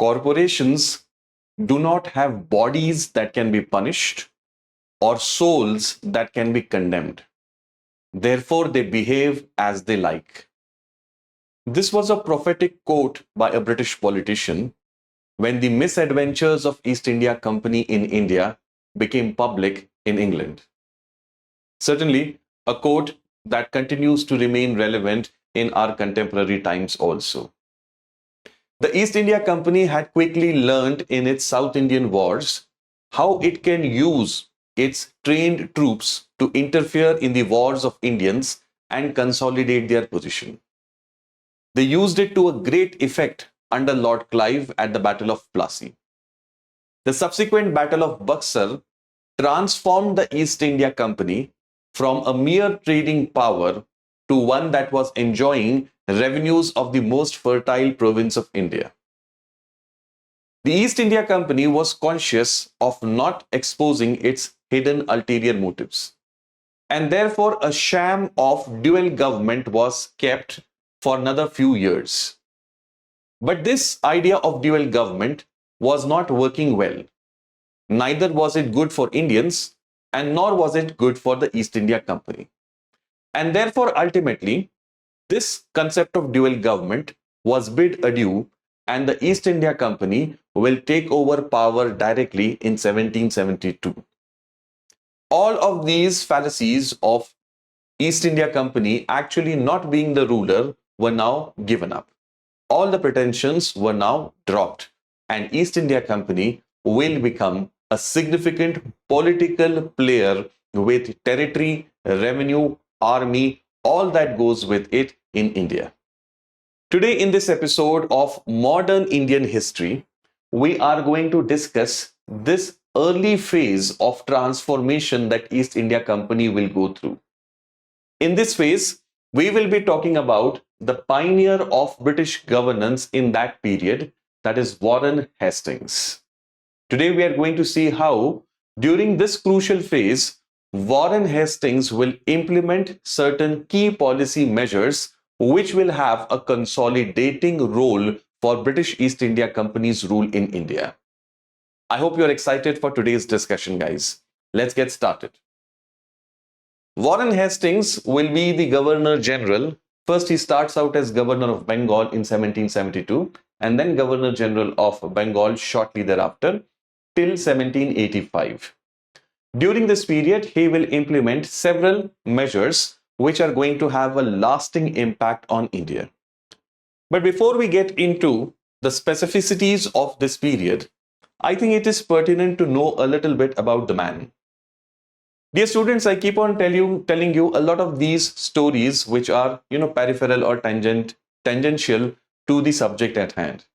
corporations do not have bodies that can be punished or souls that can be condemned. Therefore, they behave as they like. This was a prophetic quote by a British politician when the misadventures of East India Company in India became public in England. Certainly, a quote that continues to remain relevant in our contemporary times also. The East India Company had quickly learned in its South Indian wars how it can use its trained troops to interfere in the wars of Indians and consolidate their position. They used it to a great effect under Lord Clive at the Battle of Plassey. The subsequent Battle of Buxar transformed the East India Company from a mere trading power to one that was enjoying revenues of the most fertile province of India. The East India Company was conscious of not exposing its hidden ulterior motives, and therefore a sham of dual government was kept for another few years. But this idea of dual government was not working well. Neither was it good for Indians, and nor was it good for the East India Company. And therefore, ultimately, this concept of dual government was bid adieu, and the East India Company will take over power directly in 1772. All of these fallacies of East India Company actually not being the ruler were now given up. All the pretensions were now dropped, and East India Company will become a significant political player with territory, revenue, army, all that goes with it in India. Today in this episode of Modern Indian History, we are going to discuss this early phase of transformation that East India Company will go through. In this phase, we will be talking about the pioneer of British governance in that period, that is Warren Hastings. Today we are going to see how, during this crucial phase, Warren Hastings will implement certain key policy measures which will have a consolidating role for British East India Company's rule in India. I hope you're excited for today's discussion, guys. Let's get started. Warren Hastings will be the Governor General. First, he starts out as Governor of Bengal in 1772 and then Governor General of Bengal shortly thereafter till 1785. During this period, he will implement several measures which are going to have a lasting impact on India. But before we get into the specificities of this period, I think it is pertinent to know a little bit about the man. Dear students, I keep on telling you a lot of these stories which are, peripheral or tangential to the subject at hand.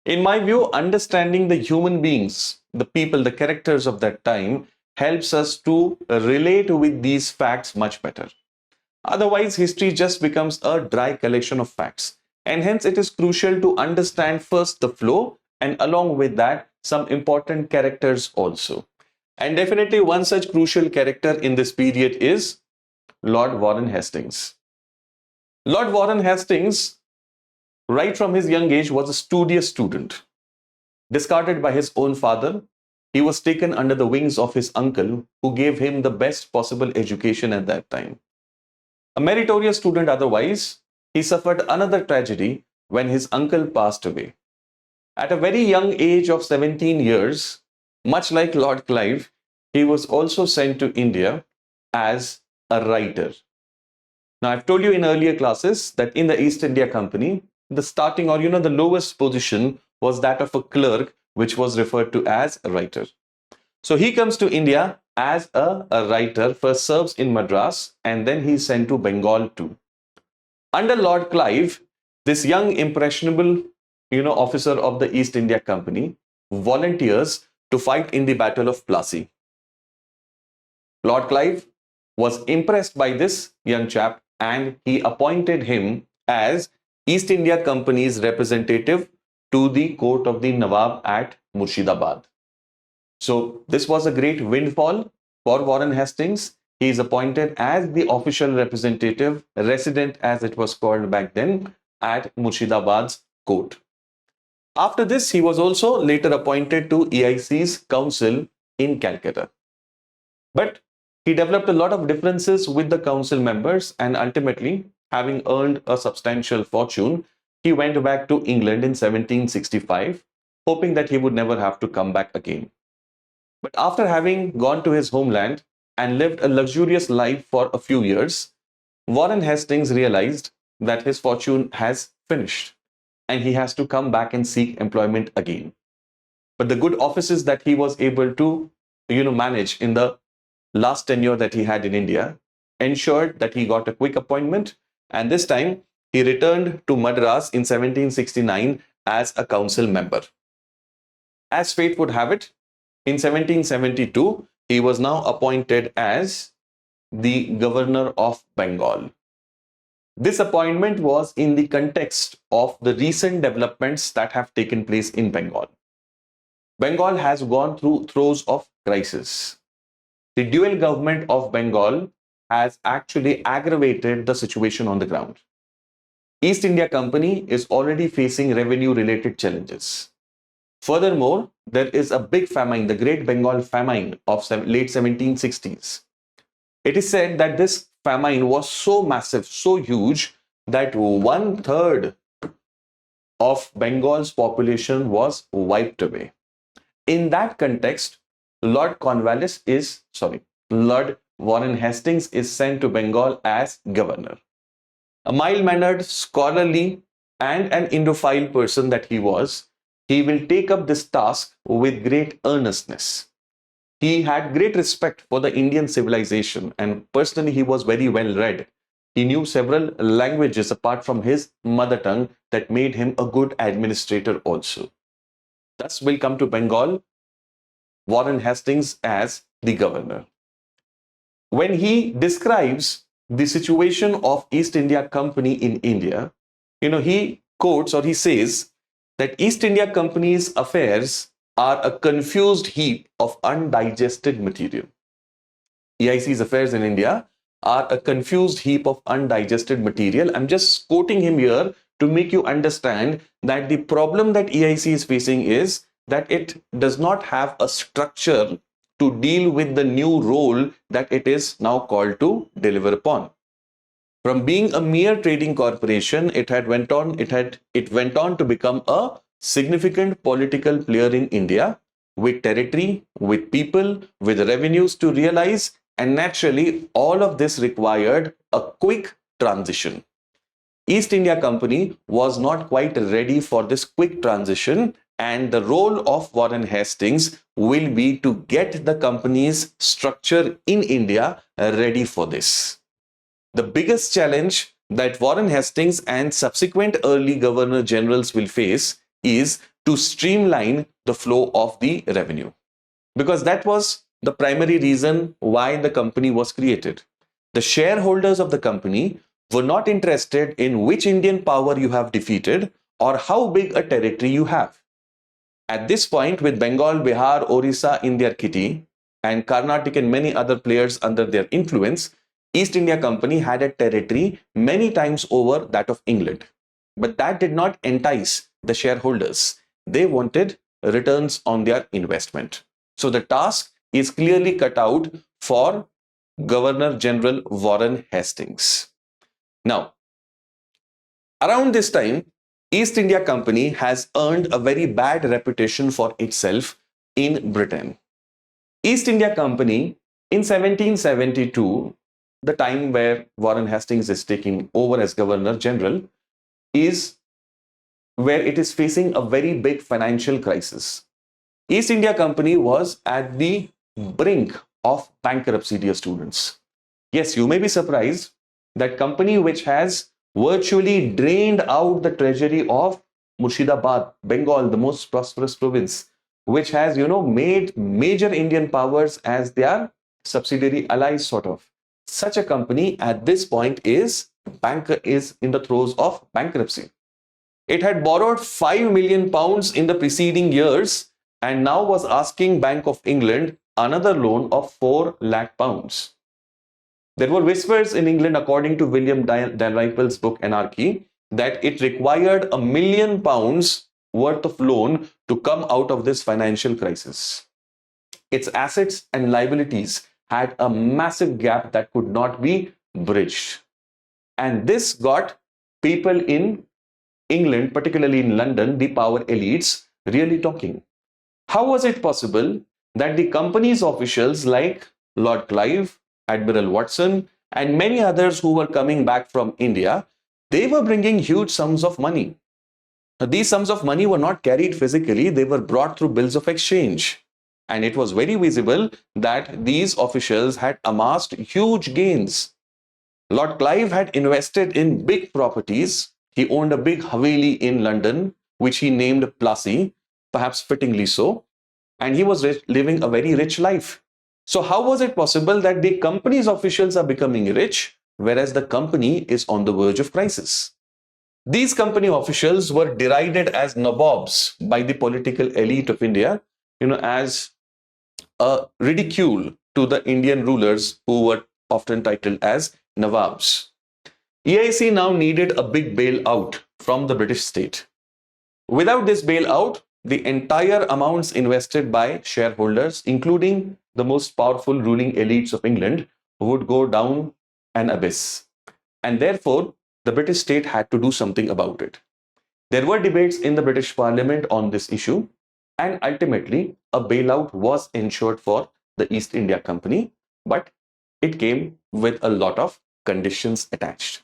In my view, understanding the human beings, the people, the characters of that time helps us to relate with these facts much better. Otherwise, history just becomes a dry collection of facts. And hence, it is crucial to understand first the flow and along with that, some important characters also. And definitely one such crucial character in this period is Lord Warren Hastings. Lord Warren Hastings, right from his young age, was a studious student. Discarded by his own father, he was taken under the wings of his uncle, who gave him the best possible education at that time. A meritorious student otherwise, he suffered another tragedy when his uncle passed away. At a very young age of 17 years, much like Lord Clive, he was also sent to India as a writer. Now, I've told you in earlier classes that in the East India Company, the starting or the lowest position was that of a clerk, which was referred to as a writer. So he comes to India as a writer, first serves in Madras, and then he's sent to Bengal too. Under Lord Clive, this young impressionable officer of the East India Company volunteers to fight in the Battle of Plassey. Lord Clive was impressed by this young chap and he appointed him as East India Company's representative to the court of the Nawab at Murshidabad. So this was a great windfall for Warren Hastings. He is appointed as the official representative, resident as it was called back then, at Murshidabad's court. After this, he was also later appointed to EIC's council in Calcutta. But he developed a lot of differences with the council members, and ultimately, having earned a substantial fortune, he went back to England in 1765, hoping that he would never have to come back again. But after having gone to his homeland and lived a luxurious life for a few years, Warren Hastings realized that his fortune has finished and he has to come back and seek employment again. But the good offices that he was able to, manage in the last tenure that he had in India ensured that he got a quick appointment, and this time he returned to Madras in 1769 as a council member. As fate would have it, in 1772, he was now appointed as the governor of Bengal. This appointment was in the context of the recent developments that have taken place in Bengal. Bengal has gone through throes of crisis. The dual government of Bengal has actually aggravated the situation on the ground. East India Company is already facing revenue-related challenges. Furthermore, there is a big famine, the Great Bengal Famine of late 1760s. It is said that this famine was so massive, so huge, that 1/3 of Bengal's population was wiped away. In that context, Lord Warren Hastings is sent to Bengal as governor. A mild-mannered, scholarly, and an Indophile person that he was, he will take up this task with great earnestness. He had great respect for the Indian civilization, and personally he was very well read. He knew several languages apart from his mother tongue that made him a good administrator also. Thus will come to Bengal Warren Hastings as the governor. When he describes the situation of East India Company in India, he quotes or he says that East India Company's affairs are a confused heap of undigested material. EIC's affairs in India are a confused heap of undigested material. I'm just quoting him here to make you understand that the problem that EIC is facing is that it does not have a structure to deal with the new role that it is now called to deliver upon. From being a mere trading corporation, it went on to become a significant political player in India, with territory, with people, with revenues to realize, and naturally all of this required a quick transition. East India Company was not quite ready for this quick transition, and the role of Warren Hastings will be to get the company's structure in India ready for this. The biggest challenge that Warren Hastings and subsequent early governor generals will face is to streamline the flow of the revenue, because that was the primary reason why the company was created. The shareholders of the company were not interested in which Indian power you have defeated or how big a territory you have. At this point, with Bengal, Bihar, Orissa in their kitty, and Karnataka and many other players under their influence, East India Company had a territory many times over that of England. But that did not entice the shareholders. They wanted returns on their investment. So the task is clearly cut out for Governor General Warren Hastings. Now, around this time, East India Company has earned a very bad reputation for itself in Britain. East India Company in 1772, the time where Warren Hastings is taking over as Governor General, is where it is facing a very big financial crisis. East India Company was at the brink of bankruptcy, dear students. Yes, you may be surprised that company which has virtually drained out the treasury of Murshidabad, Bengal, the most prosperous province, which has, made major Indian powers as their subsidiary allies, sort of. Such a company at this point is in the throes of bankruptcy. It had borrowed £5 million in the preceding years and now was asking Bank of England another loan of £4 lakh. There were whispers in England, according to William Dalrymple's book Anarchy, that it required £1 million worth of loan to come out of this financial crisis. Its assets and liabilities had a massive gap that could not be bridged. And this got people in England, particularly in London, the power elites, really talking. How was it possible that the company's officials like Lord Clive, Admiral Watson, and many others who were coming back from India, they were bringing huge sums of money? These sums of money were not carried physically, they were brought through bills of exchange. And it was very visible that these officials had amassed huge gains. Lord Clive had invested in big properties. He owned a big Haveli in London, which he named Plassey, perhaps fittingly so. And he was living a very rich life. So how was it possible that the company's officials are becoming rich, whereas the company is on the verge of crisis? These company officials were derided as nabobs by the political elite of India, as a ridicule to the Indian rulers who were often titled as Nawabs. EIC now needed a big bailout from the British state. Without this bailout, the entire amounts invested by shareholders, including the most powerful ruling elites of England, would go down an abyss. And therefore, the British state had to do something about it. There were debates in the British Parliament on this issue, and ultimately, a bailout was ensured for the East India Company, but it came with a lot of conditions attached.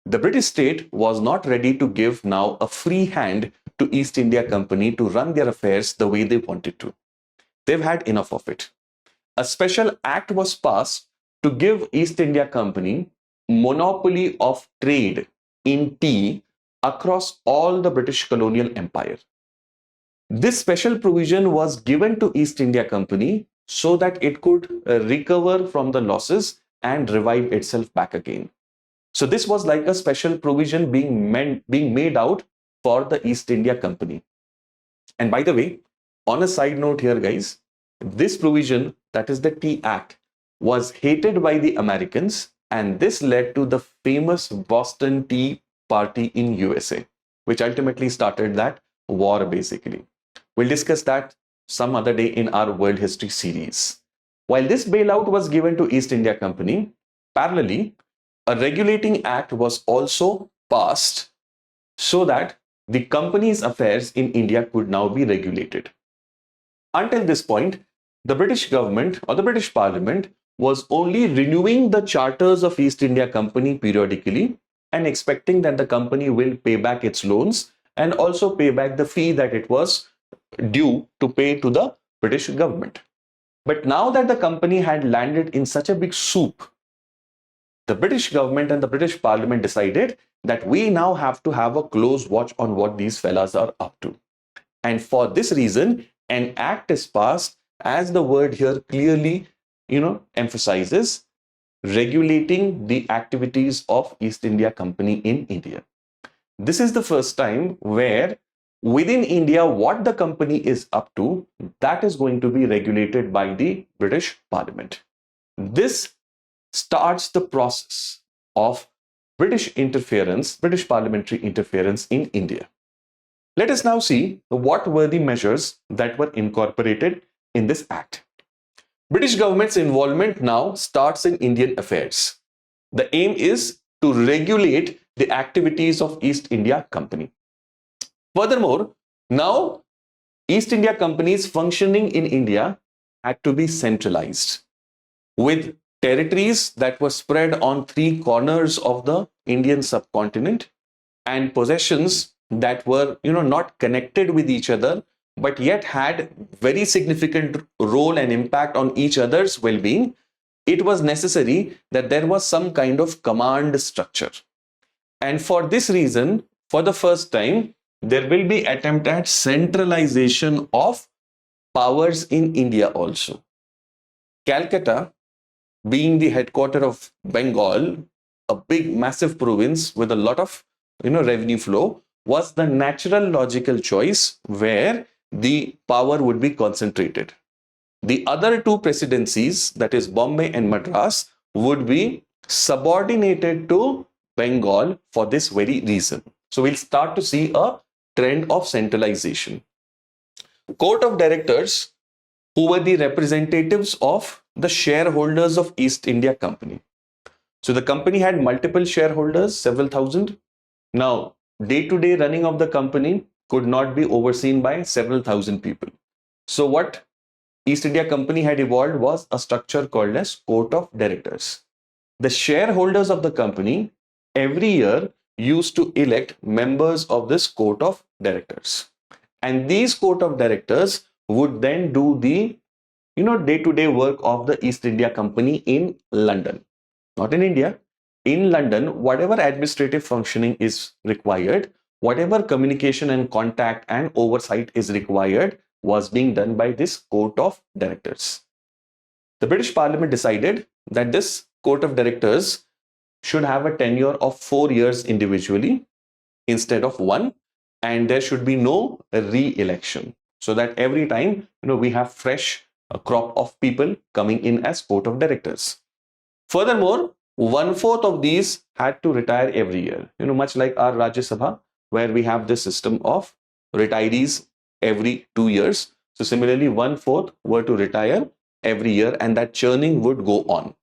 The British state was not ready to give now a free hand to East India Company to run their affairs the way they wanted to. They've had enough of it. A special act was passed to give East India Company monopoly of trade in tea across all the British colonial empire. This special provision was given to East India Company so that it could recover from the losses and revive itself back again. So this was like a special provision being made out for the East India Company. And by the way, on a side note here, guys, this provision, that is the Tea Act, was hated by the Americans, and this led to the famous Boston Tea Party in USA, which ultimately started that war basically. We'll discuss that some other day in our world history series. While this bailout was given to East India Company, parallelly, a regulating act was also passed so that the company's affairs in India could now be regulated. Until this point, the British government or the British Parliament was only renewing the charters of East India Company periodically and expecting that the company will pay back its loans and also pay back the fee that it was due to pay to the British government. But now that the company had landed in such a big soup, the British government and the British Parliament decided that we now have to have a close watch on what these fellas are up to. And for this reason, an act is passed, as the word here clearly, emphasizes, regulating the activities of East India Company in India. This is the first time where within India, what the company is up to, that is going to be regulated by the British Parliament. This starts the process of British parliamentary interference in India. Let us now see what were the measures that were incorporated in this act. British government's involvement now starts in Indian affairs. The aim is to regulate the activities of East India Company. Furthermore, now East India Company's functioning in India had to be centralized, with territories that were spread on three corners of the Indian subcontinent and possessions that were not connected with each other but yet had very significant role and impact on each other's well-being. It was necessary that there was some kind of command structure. And for this reason, for the first time, there will be attempt at centralization of powers in India also. Calcutta, being the headquarters of Bengal, a big massive province with a lot of revenue flow, was the natural logical choice where the power would be concentrated. The other two presidencies, that is Bombay and Madras, would be subordinated to Bengal for this very reason. So we'll start to see a trend of centralization. Court of directors, who were the representatives of the shareholders of East India Company. So the company had multiple shareholders, several thousand. Now, day-to-day running of the company could not be overseen by several thousand people. So what East India Company had evolved was a structure called as Court of Directors. The shareholders of the company every year used to elect members of this Court of Directors. And these Court of Directors would then do the day-to-day work of the East India Company in London. Not in India. In London, whatever administrative functioning is required, whatever communication and contact and oversight is required was being done by this Court of Directors. The British Parliament decided that this Court of Directors should have a tenure of 4 years individually instead of 1, and there should be no re-election, so that every time we have fresh crop of people coming in as Court of Directors. Furthermore, 1/4 of these had to retire every year, much like our Rajya Sabha, where we have this system of retirees every 2 years. So similarly, 1/4 were to retire every year, and that churning would go on.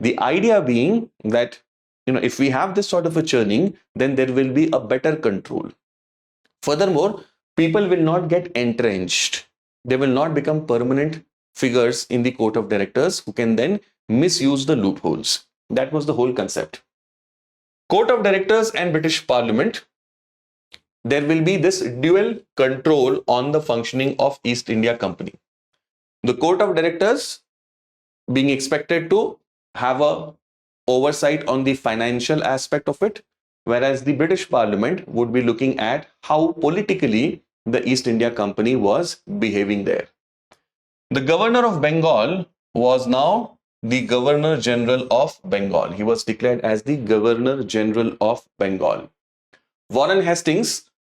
The idea being that if we have this sort of a churning, then there will be a better control. Furthermore, people will not get entrenched. They will not become permanent figures in the Court of Directors who can then misuse the loopholes. That was the whole concept. Court of Directors and British Parliament, there will be this dual control on the functioning of East India Company. The Court of Directors being expected to have a oversight on the financial aspect of it, whereas the British Parliament would be looking at how politically the East India Company was behaving there. The Governor of Bengal was now the Governor General of Bengal. He was declared as the Governor General of Bengal. Warren Hastings,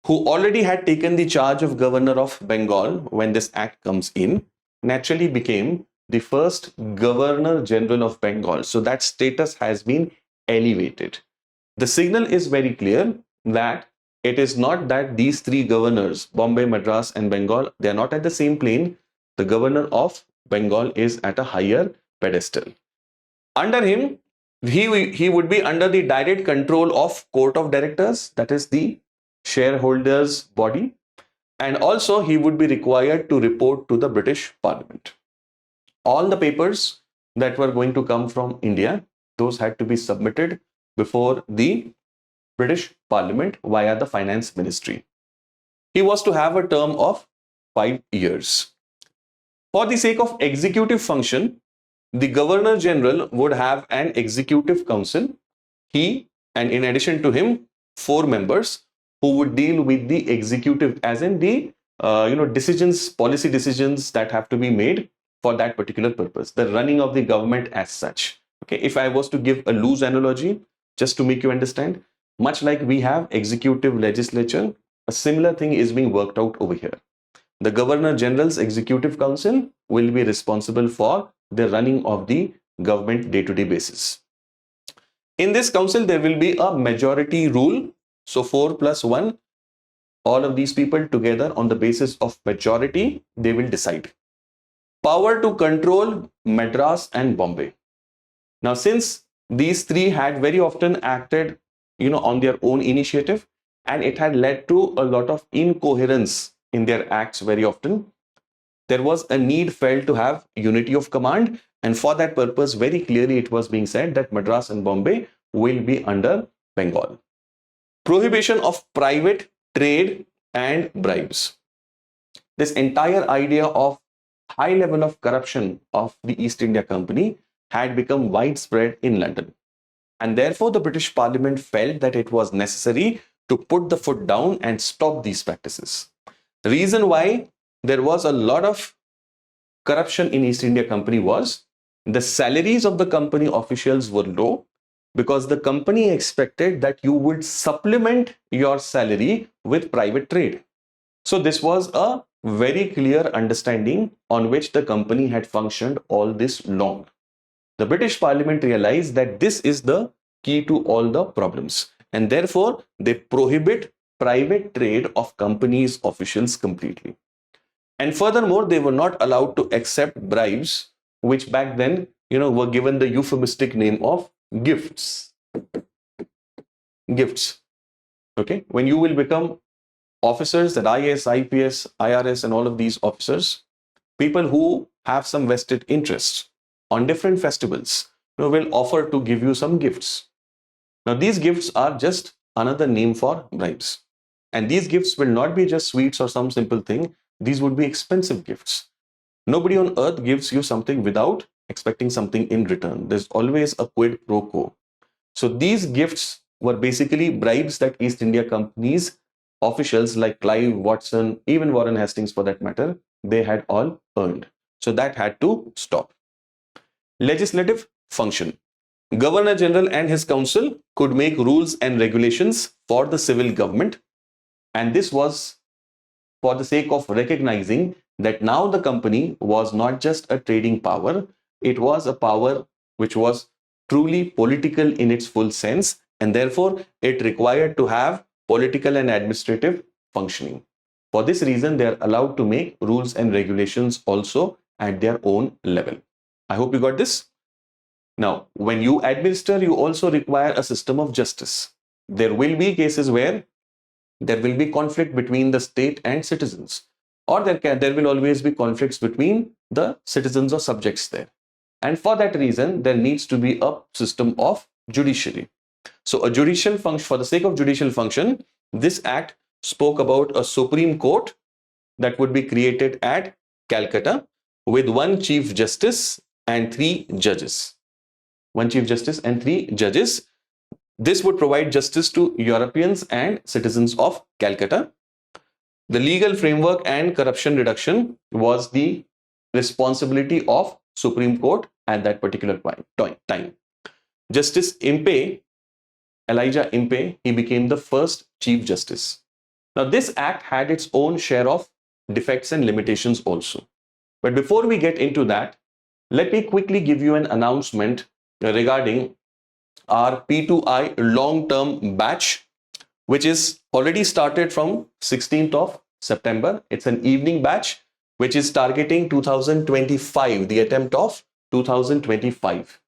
who already had taken the charge of Governor of Bengal when this act comes in, naturally became the first Governor General of Bengal. So that status has been elevated. The signal is very clear that it is not that these three governors, Bombay, Madras and Bengal, they are not at the same plane. The Governor of Bengal is at a higher pedestal. Under him, he would be under the direct control of Court of Directors, that is the shareholders body, and also he would be required to report to the British Parliament. All the papers that were going to come from India, those had to be submitted before the British Parliament via the Finance Ministry. He was to have a term of 5 years. For the sake of executive function, the Governor General would have an executive council. He, and in addition to him, 4 members who would deal with the executive, as in the decisions, policy decisions that have to be made for that particular purpose, the running of the government as such. Okay, if I was to give a loose analogy, just to make you understand, much like we have executive legislature, a similar thing is being worked out over here. The Governor General's Executive Council will be responsible for the running of the government day-to-day basis. In this council, there will be a majority rule. So 4 plus 1, all of these people together on the basis of majority, they will decide. Power to control Madras and Bombay. Now, since these three had very often acted, on their own initiative, and it had led to a lot of incoherence in their acts very often, there was a need felt to have unity of command, and for that purpose, very clearly it was being said that Madras and Bombay will be under Bengal. Prohibition of private trade and bribes. This entire idea of high level of corruption of the East India Company had become widespread in London. And therefore, the British Parliament felt that it was necessary to put the foot down and stop these practices. The reason why there was a lot of corruption in East India Company was the salaries of the company officials were low, because the company expected that you would supplement your salary with private trade. So this was a very clear understanding on which the company had functioned all this long. The British Parliament realized that this is the key to all the problems, and therefore they prohibit private trade of companies' officials completely. And furthermore, they were not allowed to accept bribes, which back then, were given the euphemistic name of gifts. Gifts. Okay. When you will become officers, that IAS, IPS, IRS, and all of these officers, people who have some vested interests on different festivals, will offer to give you some gifts. Now, these gifts are just another name for bribes. And these gifts will not be just sweets or some simple thing. These would be expensive gifts. Nobody on earth gives you something without expecting something in return. There's always a quid pro quo. So these gifts were basically bribes that East India Company's officials like Clive, Watson, even Warren Hastings for that matter, they had all earned. So that had to stop. Legislative function. Governor General and his council could make rules and regulations for the civil government. And this was for the sake of recognizing that now the company was not just a trading power, it was a power which was truly political in its full sense, and therefore it required to have political and administrative functioning. For this reason, they are allowed to make rules and regulations also at their own level. I hope you got this. Now, when you administer, you also require a system of justice. There will be cases where there will be conflict between the state and citizens, or there will always be conflicts between the citizens or subjects there. And for that reason, there needs to be a system of judiciary. So a judicial function, for the sake of judicial function, this act spoke about a Supreme Court that would be created at Calcutta with one Chief Justice and 3 judges. One Chief Justice and 3 judges. This would provide justice to Europeans and citizens of Calcutta. The legal framework and corruption reduction was the responsibility of Supreme Court at that particular time. Justice Impey, Elijah Impey, he became the first Chief Justice. Now, this act had its own share of defects and limitations also. But before we get into that, let me quickly give you an announcement regarding our P2I long-term batch, which is already started from 16th of September. It's an evening batch, which is targeting 2025, the attempt of 2025.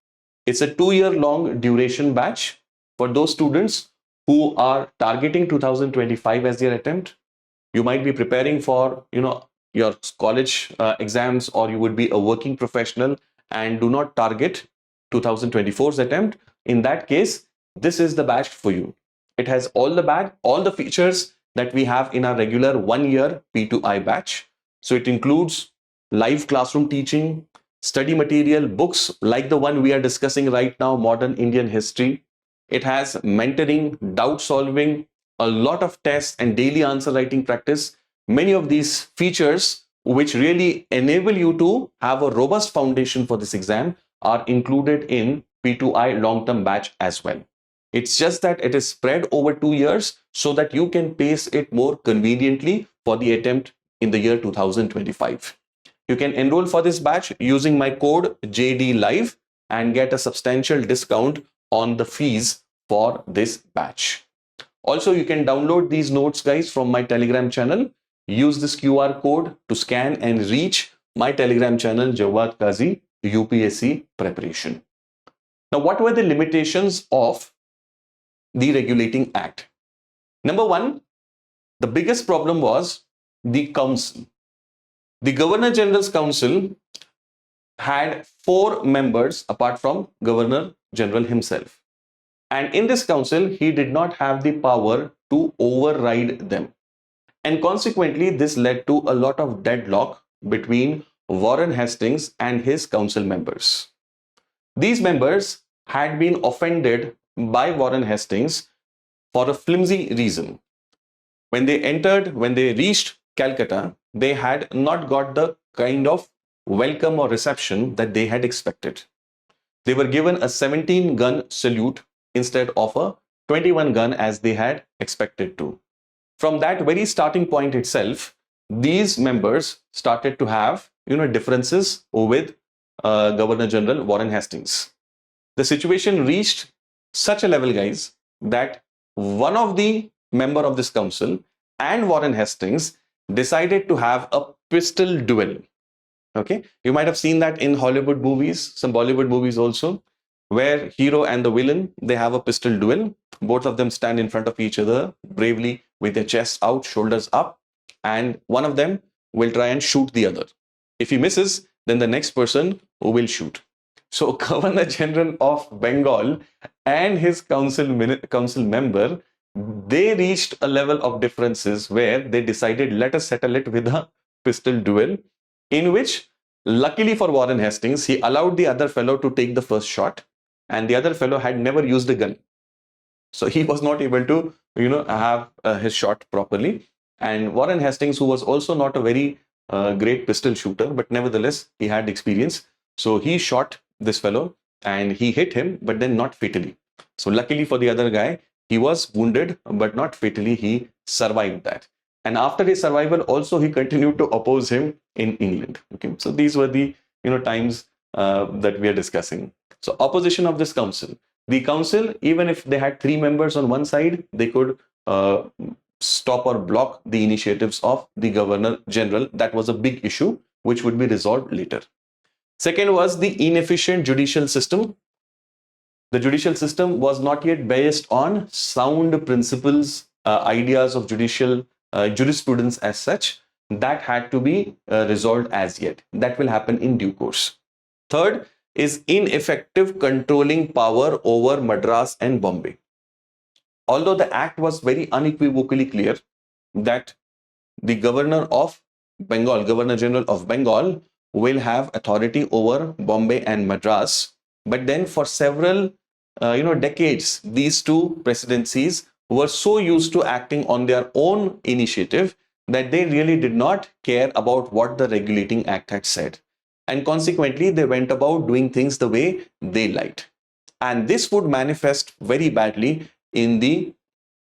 It's a 2-year long duration batch for those students who are targeting 2025 as their attempt. You might be preparing for, your college exams, or you would be a working professional and do not target 2024's attempt. In that case, this is the batch for you. It has all the features that we have in our regular 1-year P2I batch. So it includes live classroom teaching, study material, books like the one we are discussing right now, Modern Indian History. It has mentoring, doubt solving, a lot of tests and daily answer writing practice. Many of these features which really enable you to have a robust foundation for this exam are included in P2I long-term batch as well. It's just that it is spread over 2 years so that you can pace it more conveniently for the attempt in the year 2025. You can enroll for this batch using my code JDLive and get a substantial discount on the fees for this batch. Also, you can download these notes, guys, from my Telegram channel. Use this QR code to scan and reach my Telegram channel, Jawwad Kazi UPSC Preparation. Now, what were the limitations of the Regulating Act? Number one, the biggest problem was the council. The Governor General's Council had 4 members apart from Governor General himself. And in this council, he did not have the power to override them. And consequently, this led to a lot of deadlock between Warren Hastings and his council members. These members had been offended by Warren Hastings for a flimsy reason. When they reached Calcutta, they had not got the kind of welcome or reception that they had expected. They were given a 17-gun salute instead of a 21-gun as they had expected to. From that very starting point itself, these members started to have differences with Governor General Warren Hastings. The situation reached such a level, guys, that one of the member of this council and Warren Hastings decided to have a pistol duel. Okay, you might have seen that in Hollywood movies, some Bollywood movies also, where hero and the villain, they have a pistol duel. Both of them stand in front of each other bravely with their chests out, shoulders up, and one of them will try and shoot the other. If he misses, then the next person will shoot. So Governor General of Bengal and his council member, they reached a level of differences where they decided, let us settle it with a pistol duel, in which, luckily for Warren Hastings, he allowed the other fellow to take the first shot, and the other fellow had never used a gun. So he was not able to, have his shot properly. And Warren Hastings, who was also not a very great pistol shooter, but nevertheless, he had experience. So he shot this fellow and he hit him, but then not fatally. So luckily for the other guy, he was wounded, but not fatally. He survived that. And after his survival, also he continued to oppose him in England. Okay, so these were the times that we are discussing. So opposition of this council. The council, even if they had 3 members on one side, they could stop or block the initiatives of the Governor General. That was a big issue, which would be resolved later. Second was the inefficient judicial system. The judicial system was not yet based on sound principles, ideas of judicial jurisprudence as such. That had to be resolved as yet. That will happen in due course. Third is ineffective controlling power over Madras and Bombay. Although the act was very unequivocally clear that the Governor of Bengal, Governor General of Bengal, will have authority over Bombay and Madras, but then for several decades, these two presidencies were so used to acting on their own initiative that they really did not care about what the regulating act had said. And consequently, they went about doing things the way they liked. And this would manifest very badly in the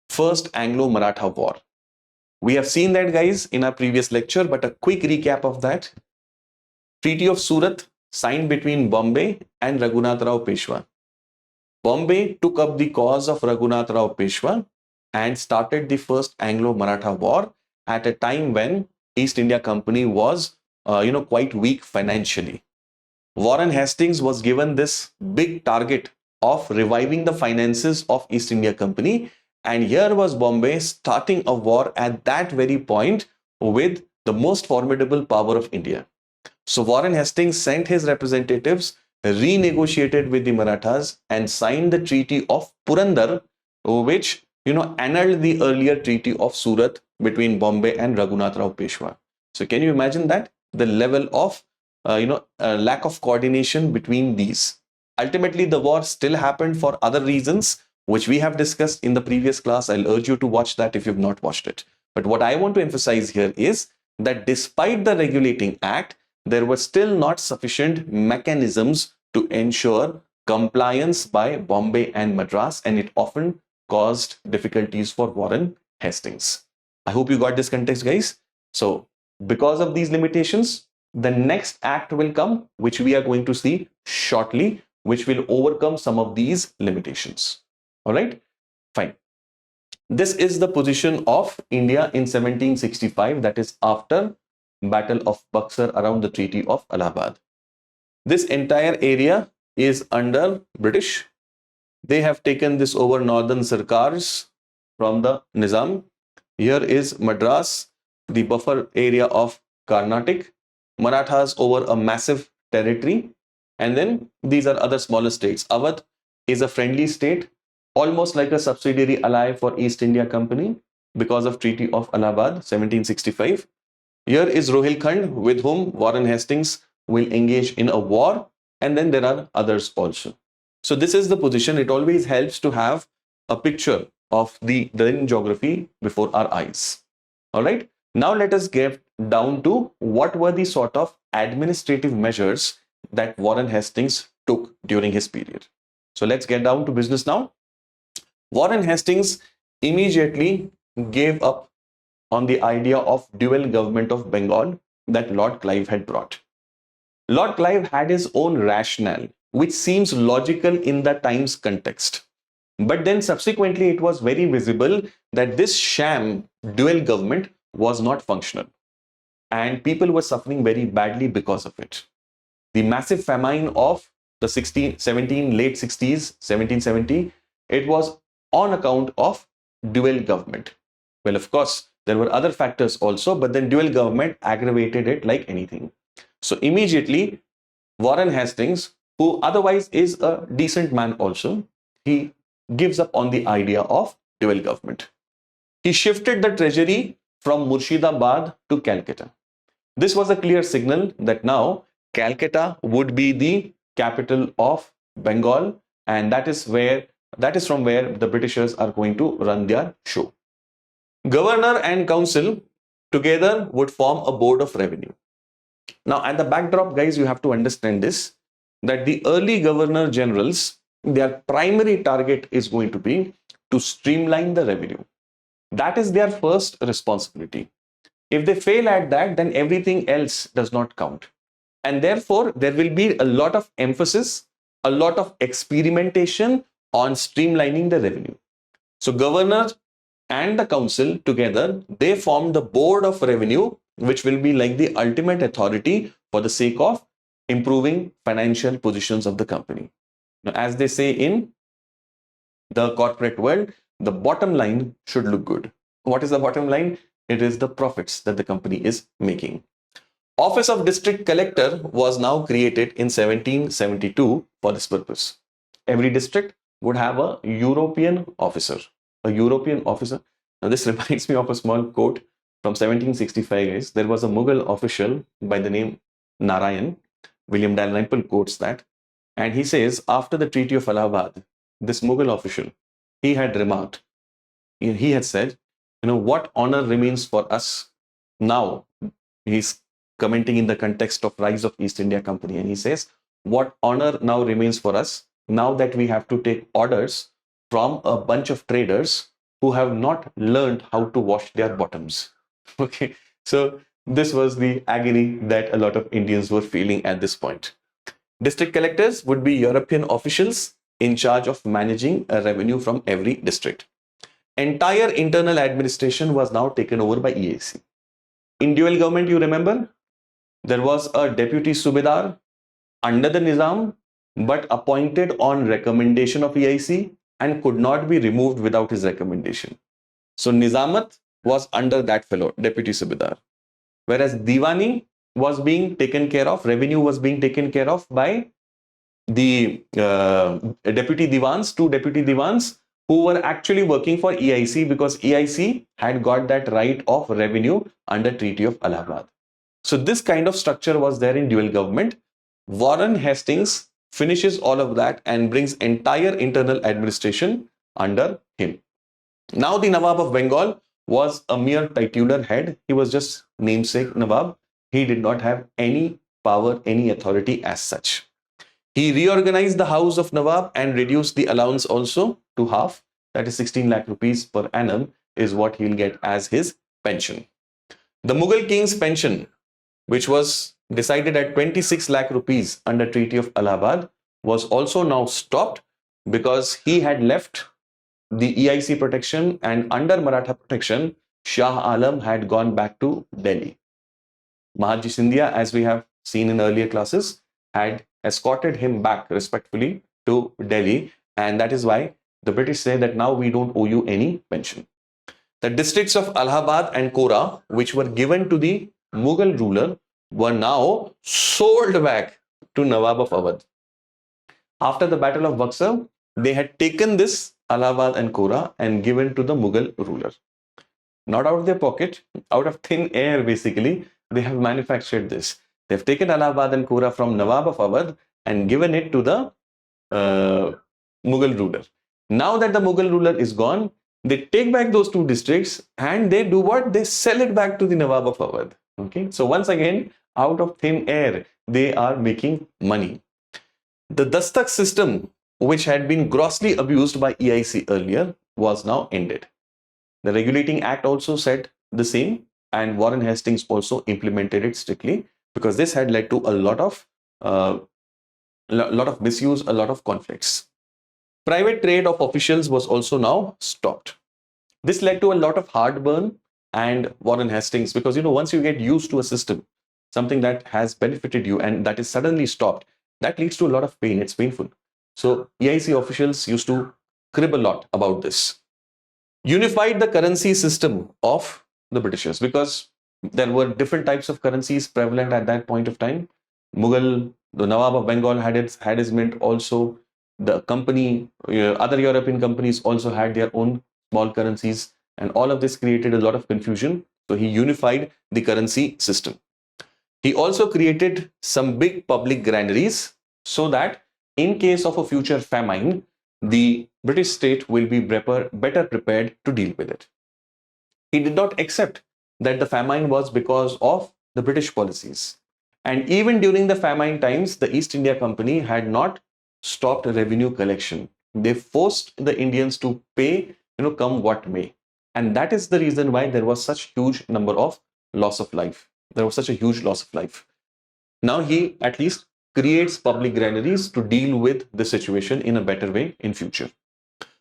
First Anglo-Maratha War. We have seen that, guys, in our previous lecture, but a quick recap of that. Treaty of Surat signed between Bombay and Raghunath Rao Peshwa. Bombay took up the cause of Raghunath Rao Peshwa and started the First Anglo-Maratha War at a time when East India Company was quite weak financially. Warren Hastings was given this big target of reviving the finances of East India Company, and here was Bombay starting a war at that very point with the most formidable power of India. So Warren Hastings sent his representatives, renegotiated with the Marathas, and signed the Treaty of Purandar, which annulled the earlier Treaty of Surat between Bombay and Raghunath Rao Peshwa. So can you imagine that? The level of lack of coordination between these. Ultimately, the war still happened for other reasons, which we have discussed in the previous class. I'll urge you to watch that if you've not watched it. But what I want to emphasize here is that despite the regulating act, there were still not sufficient mechanisms to ensure compliance by Bombay and Madras, and it often caused difficulties for Warren Hastings. I hope you got this context, guys. So because of these limitations, the next act will come, which we are going to see shortly, which will overcome some of these limitations. All right, fine. This is the position of India in 1765, that is after Battle of Buxar around the Treaty of Allahabad. This entire area is under British. They have taken this over northern Sarkars from the Nizam. Here is Madras, the buffer area of Carnatic, Marathas over a massive territory, and then these are other smaller states. Awadh is a friendly state, almost like a subsidiary ally for East India Company because of Treaty of Allahabad, 1765. Here is Rohilkhand, with whom Warren Hastings will engage in a war, and then there are others also. So this is the position. It always helps to have a picture of the geography before our eyes. All right. Now let us get down to what were the sort of administrative measures that Warren Hastings took during his period. So let's get down to business now. Warren Hastings immediately gave up on the idea of dual government of Bengal that Lord Clive had brought. Lord Clive had his own rationale, which seems logical in the time's context. But then subsequently, it was very visible that this sham dual government was not functional. And people were suffering very badly because of it. The massive famine of the 17 late 60s, 1770, it was on account of dual government. Well, of course, there were other factors also, but then dual government aggravated it like anything. So immediately, Warren Hastings, who otherwise is a decent man also, he gives up on the idea of dual government. He shifted the treasury from Murshidabad to Calcutta. This was a clear signal that now Calcutta would be the capital of Bengal, and that is from where the Britishers are going to run their show. Governor and council together would form a board of revenue. Now, at the backdrop, guys, you have to understand this, that the early governor generals, their primary target is going to be to streamline the revenue. That is their first responsibility. If they fail at that, then everything else does not count. And therefore, there will be a lot of emphasis, a lot of experimentation on streamlining the revenue. So governor and the council together, they form the board of revenue, which will be like the ultimate authority for the sake of improving financial positions of the company. Now, as they say in the corporate world, the bottom line should look good. What is the bottom line? It is the profits that the company is making. Office of District Collector was now created in 1772 for this purpose. Every district would have a European officer. A European officer. Now this reminds me of a small quote from 1765, guys. There was a Mughal official by the name Narayan. William Dalrymple quotes that. And he says, after the Treaty of Allahabad, this Mughal official, he had remarked, he had said, what honor remains for us now? He's commenting in the context of rise of East India Company. And he says, what honor now remains for us now that we have to take orders from a bunch of traders who have not learned how to wash their bottoms. Okay. So this was the agony that a lot of Indians were feeling at this point. District collectors would be European officials in charge of managing a revenue from every district. Entire internal administration was now taken over by EIC. In dual government, you remember, there was a deputy Subedar under the Nizam, but appointed on recommendation of EIC and could not be removed without his recommendation. So Nizamat was under that fellow, deputy Subedar. Whereas Diwani was being taken care of, revenue was being taken care of by the deputy Diwans, two deputy Diwans, who were actually working for EIC because EIC had got that right of revenue under Treaty of Allahabad. So this kind of structure was there in dual government. Warren Hastings finishes all of that and brings entire internal administration under him. Now the Nawab of Bengal was a mere titular head. He was just namesake Nawab. He did not have any power, any authority as such. He reorganized the house of Nawab and reduced the allowance also to half. That is 16 lakh rupees per annum is what he'll get as his pension. The Mughal king's pension, which was decided at 26 lakh rupees under Treaty of Allahabad, was also now stopped because he had left the EIC protection, and under Maratha protection, Shah Alam had gone back to Delhi. Maharji Scindia, as we have seen in earlier classes, had escorted him back respectfully to Delhi, and that is why the British say that now we don't owe you any pension. The districts of Allahabad and Kora, which were given to the Mughal ruler, were now sold back to Nawab of Awadh. After the Battle of Buxar, they had taken this Allahabad and Kora and given to the Mughal ruler. Not out of their pocket, out of thin air basically, they have manufactured this. They've taken Allahabad and Kora from Nawab of Awadh and given it to the Mughal ruler. Now that the Mughal ruler is gone, they take back those two districts and they do what? They sell it back to the Nawab of Awadh. Okay, so once again, out of thin air, they are making money. The Dastak system, which had been grossly abused by EIC earlier, was now ended. The Regulating Act also said the same, and Warren Hastings also implemented it strictly because this had led to a lot of misuse, a lot of conflicts. Private trade of officials was also now stopped. This led to a lot of heartburn and Warren Hastings, because once you get used to a system, something that has benefited you and that is suddenly stopped, that leads to a lot of pain. It's painful. So EIC officials used to crib a lot about this. Unified the currency system of the Britishers, because there were different types of currencies prevalent at that point of time. Mughal, the Nawab of Bengal had his mint also. The company, other European companies also had their own small currencies, and all of this created a lot of confusion. So he unified the currency system. He also created some big public granaries so that in case of a future famine, the British state will be better prepared to deal with it. He did not accept that the famine was because of the British policies. And even during the famine times, the East India Company had not stopped revenue collection. They forced the Indians to pay, come what may. And that is the reason why there was such huge number of loss of life. There was such a huge loss of life. Now he at least creates public granaries to deal with the situation in a better way in future.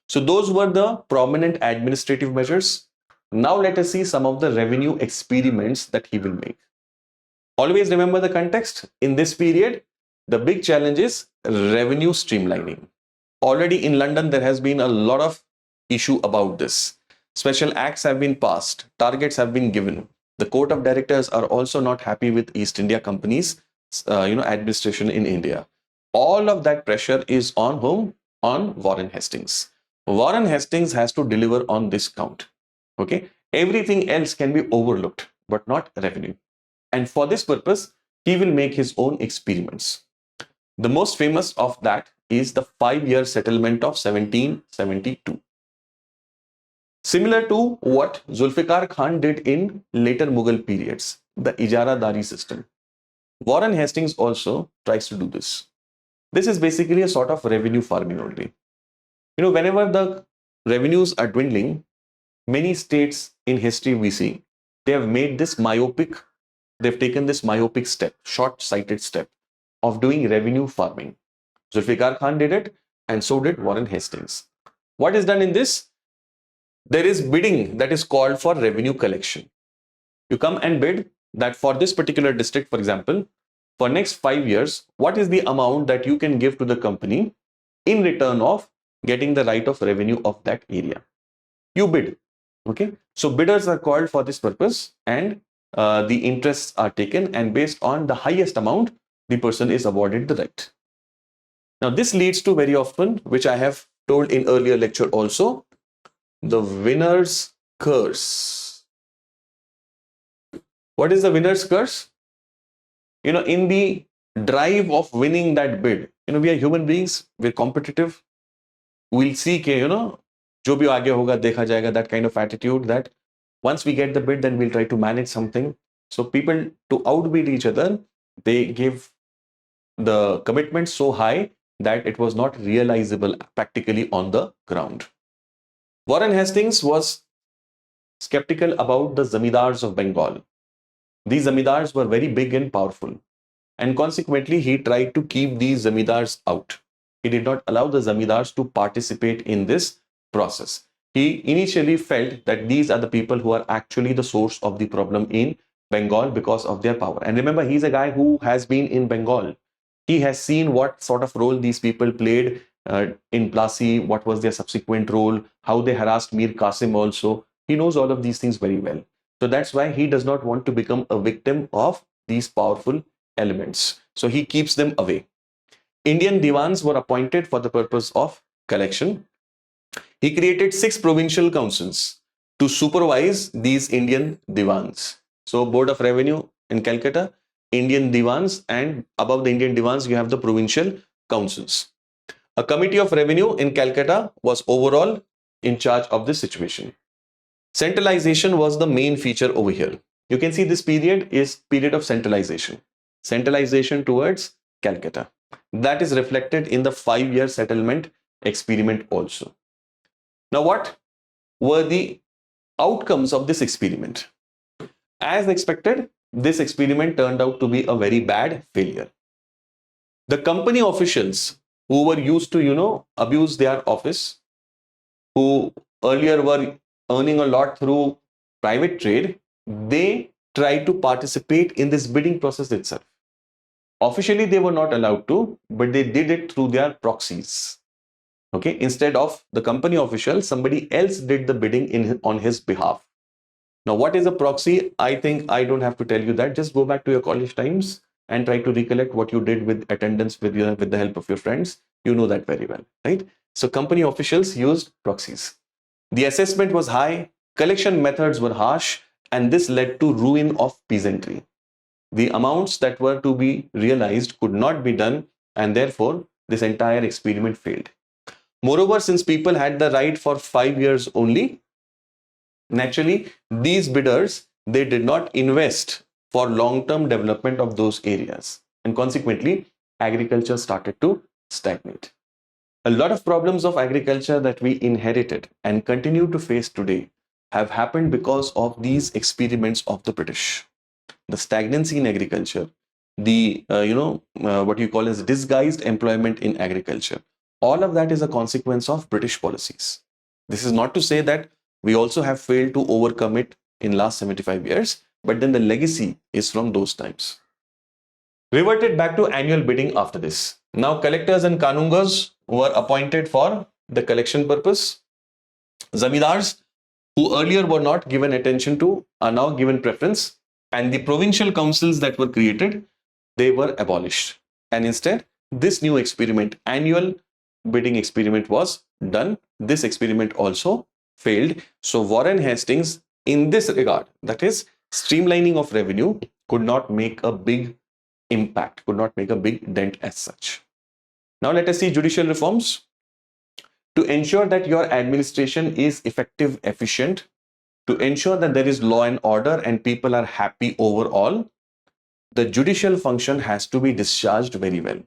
So those were the prominent administrative measures. Now let us see some of the revenue experiments that he will make. Always remember the context. In this period, the big challenge is revenue streamlining. Already in London, there has been a lot of issue about this. Special acts have been passed. Targets have been given. The court of directors are also not happy with East India Company's administration in India. All of that pressure is on whom? On Warren Hastings. Warren Hastings has to deliver on this count. Okay, everything else can be overlooked, but not revenue. And for this purpose, he will make his own experiments. The most famous of that is the 5-year settlement of 1772. Similar to what Zulfikar Khan did in later Mughal periods, the Ijara-Dari system. Warren Hastings also tries to do this. This is basically a sort of revenue farming only. Whenever the revenues are dwindling, many states in history we see, they have made this myopic, they've taken this myopic step, short-sighted step of doing revenue farming. Zulfikar Khan did it, and so did Warren Hastings. What is done in this? There is bidding that is called for revenue collection. You come and bid that for this particular district, for example, for next 5 years, what is the amount that you can give to the company in return of getting the right of revenue of that area? You bid. Okay, so bidders are called for this purpose, and the interests are taken, and based on the highest amount, the person is awarded the right. Now, this leads to very often, which I have told in earlier lecture also, the winner's curse. What is the winner's curse? In the drive of winning that bid, we are human beings, we're competitive. We'll see, jo bhi aage hoga dekha jayega, that kind of attitude, that once we get the bid, then we'll try to manage something. So people, to outbid each other, they give the commitment so high that it was not realizable practically on the ground. Warren Hastings was skeptical about the zamindars of Bengal. These zamindars were very big and powerful, and consequently he tried to keep these zamindars out. He did not allow the zamindars to participate in this process. He initially felt that these are the people who are actually the source of the problem in Bengal because of their power. And remember, he's a guy who has been in Bengal. He has seen what sort of role these people played in Plassey, what was their subsequent role, how they harassed Mir Qasim also. He knows all of these things very well. So that's why he does not want to become a victim of these powerful elements. So he keeps them away. Indian divans were appointed for the purpose of collection. He created 6 provincial councils to supervise these Indian divans. So Board of Revenue in Calcutta, Indian divans, and above the Indian divans, you have the provincial councils. A committee of revenue in Calcutta was overall in charge of this situation. Centralization was the main feature over here. You can see this period is period of centralization. Centralization towards Calcutta. That is reflected in the 5-year settlement experiment also. Now, what were the outcomes of this experiment? As expected, this experiment turned out to be a very bad failure. The company officials who were used to, abuse their office, who earlier were earning a lot through private trade, they tried to participate in this bidding process itself. Officially, they were not allowed to, but they did it through their proxies. Okay, instead of the company official, somebody else did the bidding on his behalf. Now, what is a proxy? I think I don't have to tell you that. Just go back to your college times and try to recollect what you did with attendance with the help of your friends. You know that very well, right? So company officials used proxies. The assessment was high, collection methods were harsh, and this led to ruin of peasantry. The amounts that were to be realized could not be done, and therefore this entire experiment failed. Moreover, since people had the right for 5 years only, naturally, these bidders, they did not invest for long-term development of those areas. And consequently, agriculture started to stagnate. A lot of problems of agriculture that we inherited and continue to face today have happened because of these experiments of the British. The stagnancy in agriculture, the, what you call as disguised employment in agriculture. All of that is a consequence of British policies. This is not to say that we also have failed to overcome it in last 75 years, but then the legacy is from those times. Reverted back to annual bidding after this. Now collectors and kanungas were appointed for the collection purpose. Zamindars, who earlier were not given attention to, are now given preference, and the provincial councils that were created, they were abolished. And instead, this new experiment, annual bidding experiment, was done. This experiment also failed. So Warren Hastings, in this regard, that is streamlining of revenue, could not make a big impact, could not make a big dent as such. Now let us see judicial reforms. To ensure that your administration is effective, efficient, to ensure that there is law and order and people are happy overall, the judicial function has to be discharged very well.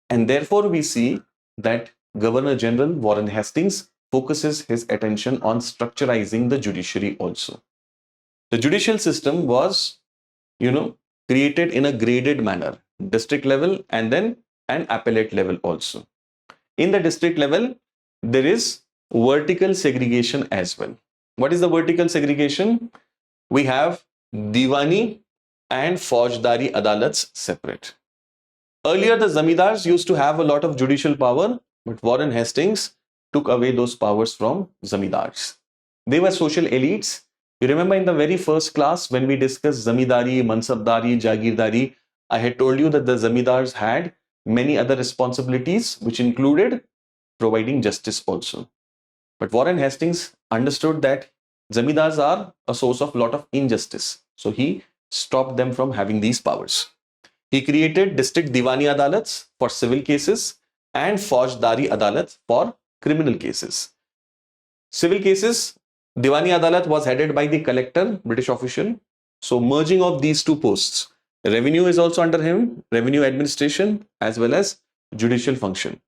And therefore, we see that Governor General Warren Hastings focuses his attention on structurizing the judiciary also. The judicial system was, created in a graded manner, district level and then an appellate level also. In the district level, there is vertical segregation as well. What is the vertical segregation? We have Diwani and Faujdari Adalats separate. Earlier, the Zamindars used to have a lot of judicial power, but Warren Hastings took away those powers from Zamindars. They were social elites. You remember in the very first class when we discussed Zamindari, Mansabdari, Jagirdari, I had told you that the Zamindars had many other responsibilities, which included providing justice also. But Warren Hastings understood that Zamindars are a source of a lot of injustice. So he stopped them from having these powers. He created district Diwani Adalats for civil cases and Faujdari Adalat for criminal cases. Civil cases, Diwani Adalat was headed by the collector, British official. So merging of these two posts, revenue is also under him, revenue administration as well as judicial function.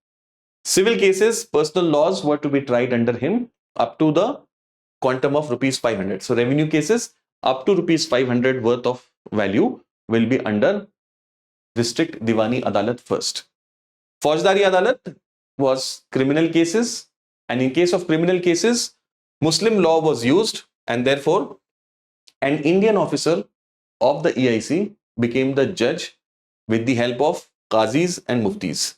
Civil cases, personal laws were to be tried under him up to the quantum of rupees 500. So revenue cases up to rupees 500 worth of value will be under district Diwani Adalat first. Faujdari Adalat was criminal cases, and in case of criminal cases, Muslim law was used, and therefore an Indian officer of the EIC became the judge with the help of Kazis and Muftis.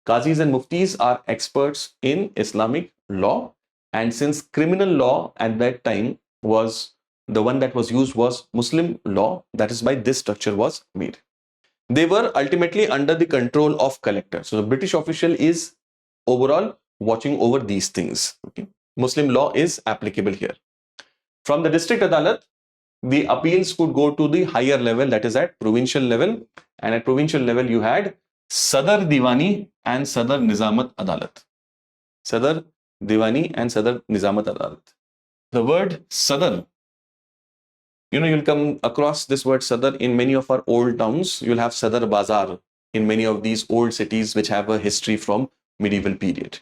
Kazis and Muftis are experts in Islamic law, and since criminal law at that time was the one that was used was Muslim law, that is why this structure was made. They were ultimately under the control of collector. So the British official is overall watching over these things. Okay. Muslim law is applicable here. From the district Adalat, the appeals could go to the higher level, that is at provincial level, and at provincial level you had Sadar Diwani and Sadar Nizamat Adalat. Sadar Diwani and Sadar Nizamat Adalat. The word Sadar, you'll come across this word Sadar in many of our old towns. You'll have Sadar Bazaar in many of these old cities which have a history from medieval period.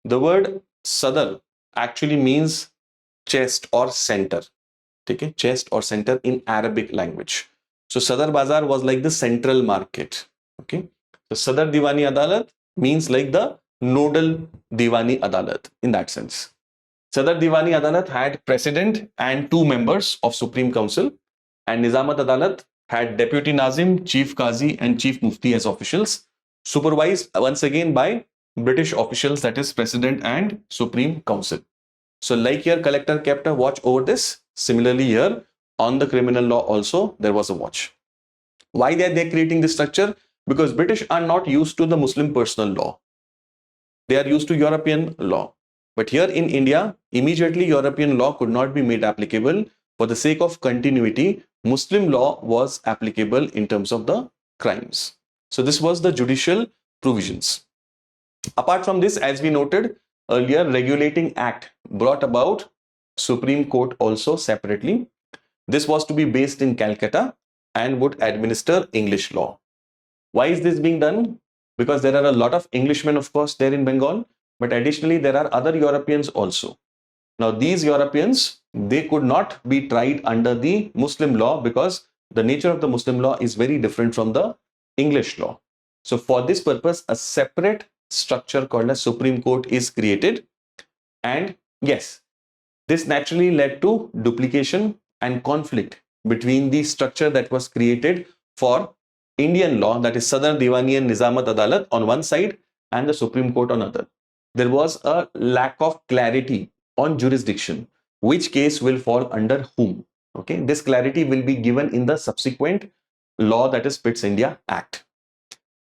The word Sadar actually means chest or center. Okay? Chest or center in Arabic language. So Sadar Bazaar was like the central market. Okay. So Sadar Diwani Adalat means like the nodal Diwani Adalat in that sense. Sadar Diwani Adalat had president and 2 members of Supreme Council, and Nizamat Adalat had Deputy Nazim, Chief Kazi, and Chief Mufti as officials, supervised once again by British officials, that is President and Supreme Council. So like here, collector kept a watch over this. Similarly here, on the criminal law also, there was a watch. Why are they creating this structure? Because British are not used to the Muslim personal law. They are used to European law. But here in India, immediately European law could not be made applicable. For the sake of continuity, Muslim law was applicable in terms of the crimes. So this was the judicial provisions. Apart from this, as we noted earlier, Regulating Act brought about Supreme Court also separately. This was to be based in Calcutta and would administer English law. Why is this being done? Because there are a lot of Englishmen, of course, there in Bengal, but additionally there are other Europeans also. Now these Europeans, they could not be tried under the Muslim law because the nature of the Muslim law is very different from the English law. So for this purpose, a separate structure called as Supreme Court is created. And yes, this naturally led to duplication and conflict between the structure that was created for Indian law, that is Sadar Diwani and Nizamat Adalat on one side and the Supreme Court on other. There was a lack of clarity on jurisdiction, which case will fall under whom. Okay, this clarity will be given in the subsequent law, that is Pitt's India Act.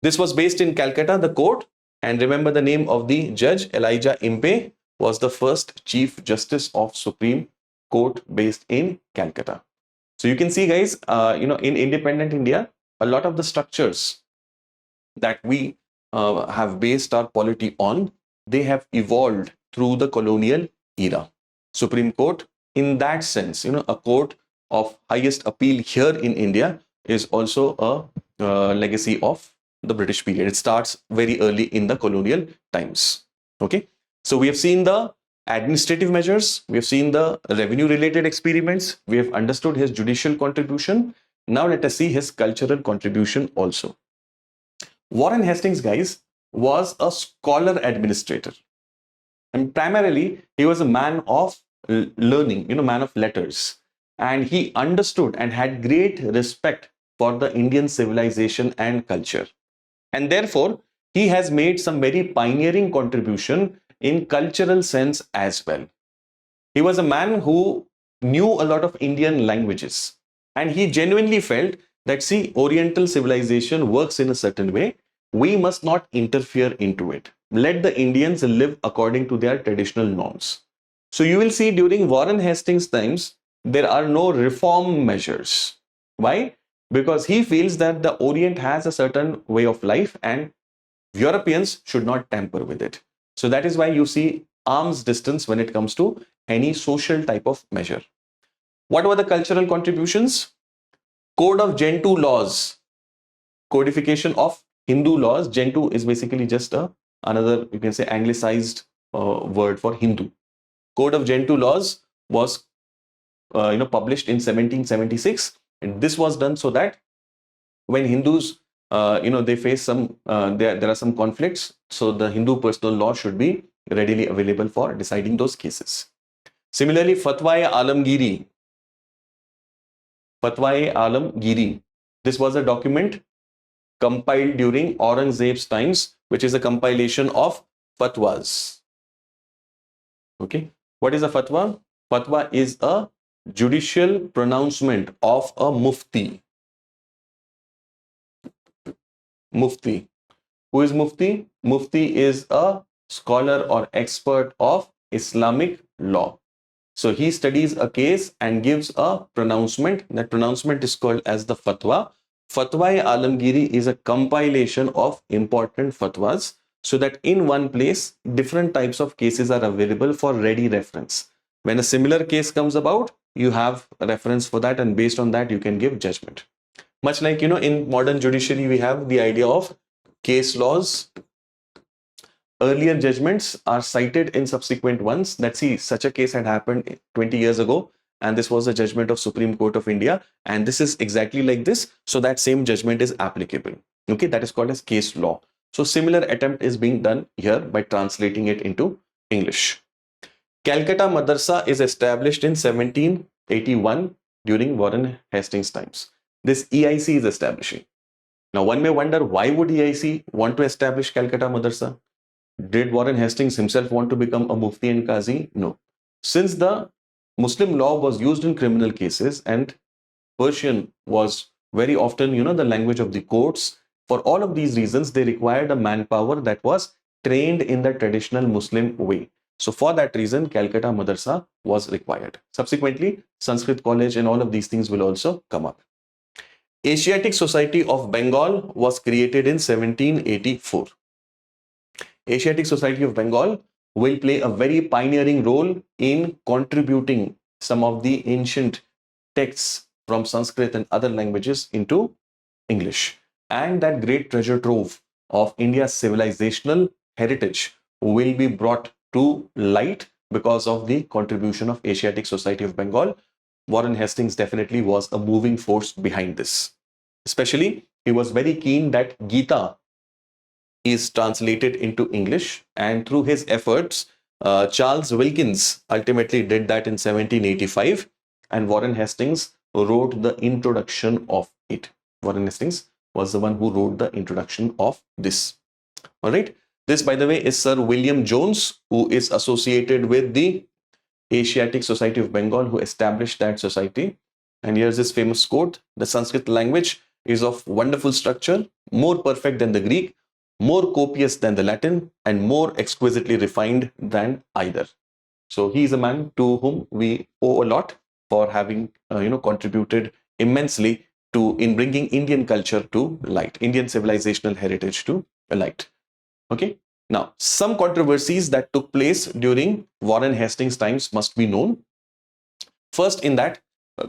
This was based in Calcutta, the court, and remember the name of the judge, Elijah Impey, was the first Chief Justice of Supreme Court based in Calcutta. So you can see, guys, in independent India, a lot of the structures that we have based our polity on, they have evolved through the colonial era. Supreme Court, in that sense, a court of highest appeal here in India is also a legacy of the British period. It starts very early in the colonial times. Okay, so we have seen the administrative measures, we have seen the revenue related experiments, we have understood his judicial contribution. Now let us see his cultural contribution also. Warren Hastings, guys, was a scholar administrator, and primarily he was a man of learning, man of letters, and he understood and had great respect for the Indian civilization and culture, and therefore he has made some very pioneering contribution in cultural sense as well. He was a man who knew a lot of Indian languages, and he genuinely felt that, see, Oriental civilization works in a certain way. We must not interfere into it. Let the Indians live according to their traditional norms. So you will see during Warren Hastings' times, there are no reform measures. Why? Because he feels that the Orient has a certain way of life and Europeans should not tamper with it. So that is why you see arm's distance when it comes to any social type of measure. What were the cultural contributions? Code of Gentoo laws, codification of Hindu laws. Gentoo is basically just another, you can say, anglicized word for Hindu. Code of Gentoo laws was published in 1776, and this was done so that when Hindus they face some there are some conflicts, so the Hindu personal law should be readily available for deciding those cases. Similarly, Fatwa-e Alamgiri, this was a document compiled during Aurangzeb's times, which is a compilation of fatwas. Okay, what is a fatwa? Fatwa is a judicial pronouncement of a mufti. Mufti. Who is Mufti? Mufti is a scholar or expert of Islamic law. So he studies a case and gives a pronouncement. That pronouncement is called as the fatwa. Fatwa-e-Alamgiri is a compilation of important fatwas, so that in one place, different types of cases are available for ready reference. When a similar case comes about, you have a reference for that, and based on that, you can give judgment. Much like, in modern judiciary, we have the idea of case laws. Earlier judgments are cited in subsequent ones that, see, such a case had happened 20 years ago, and this was a judgment of Supreme Court of India, and this is exactly like this, so that same judgment is applicable. Okay, that is called as case law. So similar attempt is being done here by translating it into English. Calcutta Madrasa is established in 1781 during Warren Hastings times. This EIC is establishing. Now one may wonder, why would EIC want to establish Calcutta Madrasa? Did Warren Hastings himself want to become a Mufti and Kazi? No. Since the Muslim law was used in criminal cases and Persian was very often, the language of the courts, for all of these reasons, they required a manpower that was trained in the traditional Muslim way. So for that reason, Calcutta Madrasa was required. Subsequently, Sanskrit College and all of these things will also come up. Asiatic Society of Bengal was created in 1784. Asiatic Society of Bengal will play a very pioneering role in contributing some of the ancient texts from Sanskrit and other languages into English. And that great treasure trove of India's civilizational heritage will be brought to light because of the contribution of Asiatic Society of Bengal. Warren Hastings definitely was a moving force behind this. Especially, he was very keen that Gita is translated into English, and through his efforts, Charles Wilkins ultimately did that in 1785, and Warren Hastings wrote the introduction of it. Warren Hastings was the one who wrote the introduction of this. All right. This, by the way, is Sir William Jones, who is associated with the Asiatic Society of Bengal, who established that society. And here's this famous quote: "The Sanskrit language is of wonderful structure, more perfect than the Greek, more copious than the Latin, and more exquisitely refined than either." So he is a man to whom we owe a lot for having contributed immensely in bringing Indian culture to light, Indian civilizational heritage to light. Okay. Now, some controversies that took place during Warren Hastings times must be known. First in that,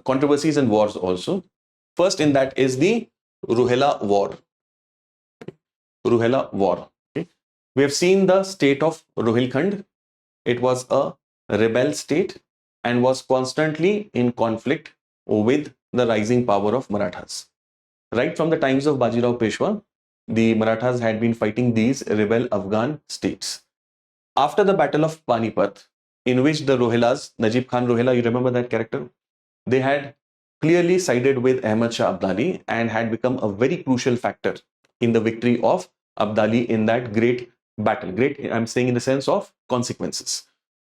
controversies and wars also. First in that is the Ruhela War. Ruhela War. Okay. We have seen the state of Rohilkhand. It was a rebel state and was constantly in conflict with the rising power of Marathas. Right from the times of Bajirao Peshwa, the Marathas had been fighting these rebel Afghan states. After the Battle of Panipat, in which the Rohelas, Najib Khan Rohela, you remember that character? They had clearly sided with Ahmad Shah Abdali and had become a very crucial factor in the victory of Abdali in that great battle. Great, I'm saying in the sense of consequences.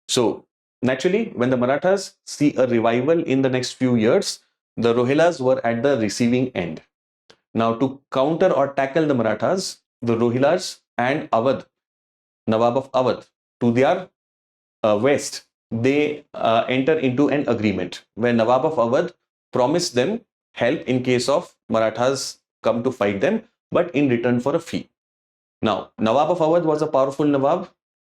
So naturally, when the Marathas see a revival in the next few years, the Rohelas were at the receiving end. Now, to counter or tackle the Marathas, the Rohilas and Awadh, Nawab of Awadh, to their west, they enter into an agreement where Nawab of Awadh promised them help in case of Marathas come to fight them, but in return for a fee. Now, Nawab of Awadh was a powerful Nawab.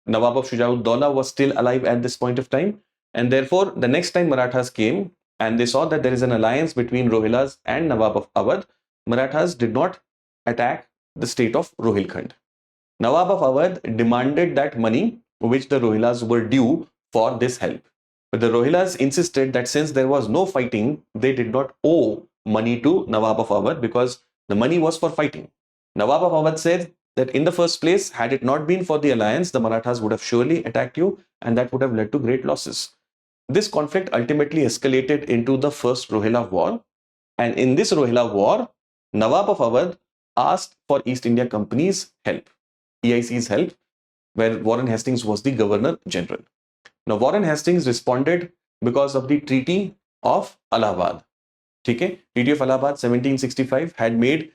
Nawab of Shujauddaulah was still alive at this point of time, and therefore, the next time Marathas came and they saw that there is an alliance between Rohilas and Nawab of Awadh, Marathas did not attack the state of Rohilkhand. Nawab of Awadh demanded that money which the Rohilas were due for this help. But the Rohilas insisted that since there was no fighting, they did not owe money to Nawab of Awadh because the money was for fighting. Nawab of Awadh said that in the first place, had it not been for the alliance, the Marathas would have surely attacked you, and that would have led to great losses. This conflict ultimately escalated into the First Rohilla War, and in this Rohilla War, Nawab of Awadh asked for East India Company's help, EIC's help, where Warren Hastings was the Governor General. Now, Warren Hastings responded because of the Treaty of Allahabad. Okay? Treaty of Allahabad 1765 had made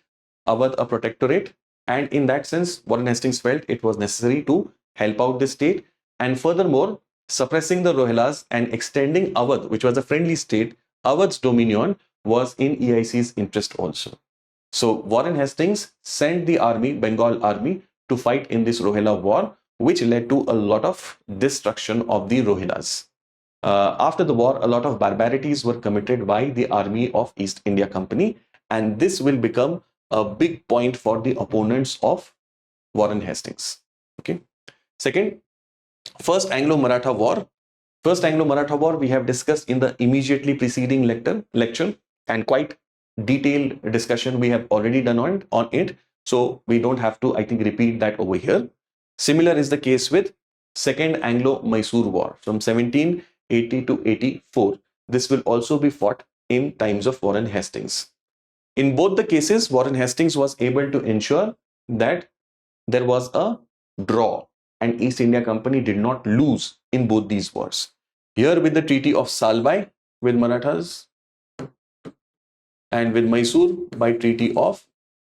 Awadh a protectorate, and in that sense, Warren Hastings felt it was necessary to help out the state, and furthermore, suppressing the Rohilas and extending Awadh, which was a friendly state, Awadh's dominion was in EIC's interest also. So Warren Hastings sent the army, Bengal army, to fight in this Rohilla war, which led to a lot of destruction of the Rohilas. After the war, a lot of barbarities were committed by the army of East India Company, and this will become a big point for the opponents of Warren Hastings. Okay. Second, First Anglo-Maratha War. First Anglo-Maratha War we have discussed in the immediately preceding lecture, and quite detailed discussion we have already done on it. So we don't have to, I think, repeat that over here. Similar is the case with Second Anglo-Mysore War from 1780 to 84. This will also be fought in times of Warren Hastings. In both the cases, Warren Hastings was able to ensure that there was a draw and East India Company did not lose in both these wars. Here with the Treaty of Salbai with Marathas and with Mysore by Treaty of